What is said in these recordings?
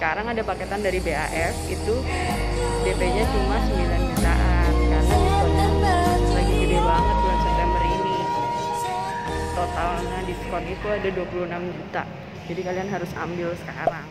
sekarang ada paketan dari BAF, itu DP-nya cuma 9 jutaan karena diskonnya lagi gede banget bulan September ini. Totalnya diskon itu ada 26 juta. Jadi kalian harus ambil sekarang.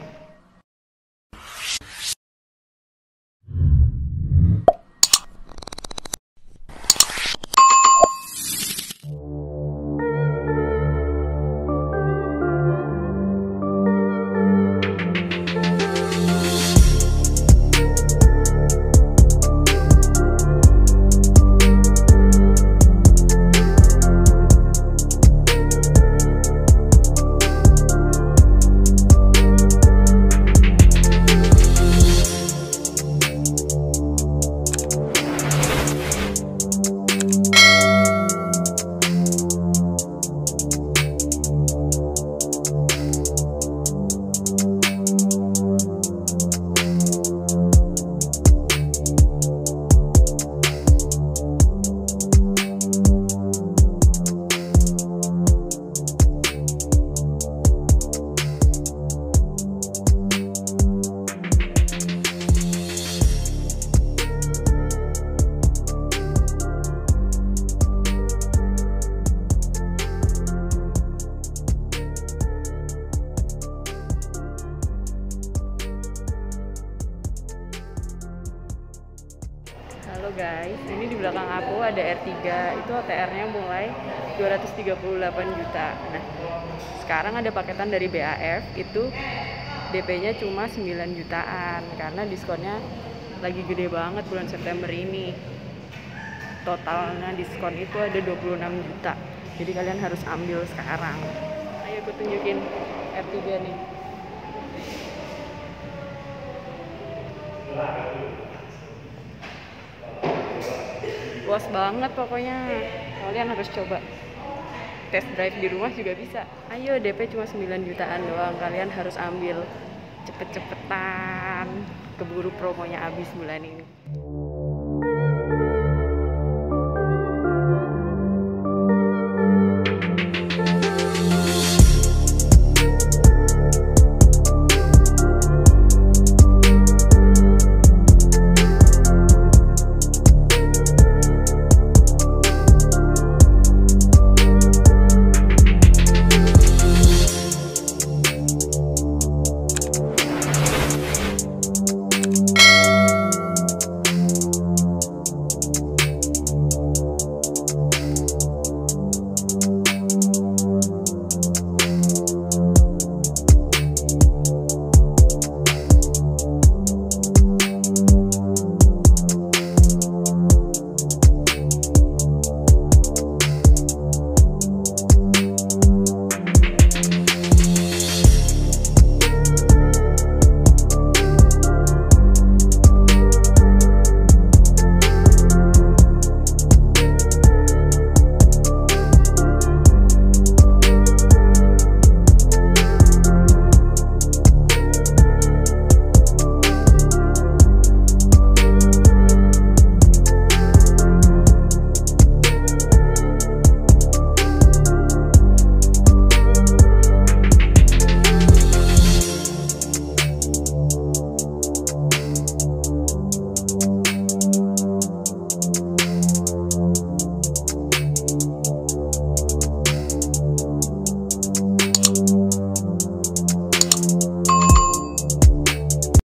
Halo guys, ini di belakang aku ada R3, itu OTR-nya mulai 238 juta. Nah, sekarang ada paketan dari BAF, itu DP-nya cuma 9 jutaan karena diskonnya lagi gede banget bulan September ini. Totalnya diskon itu ada 26 juta. Jadi kalian harus ambil sekarang. Ayo aku tunjukin R3 nih. Luas banget pokoknya, kalian harus coba test drive di rumah juga bisa. Ayo, DP cuma 9 jutaan doang, kalian harus ambil cepet-cepetan, keburu promonya habis bulan ini.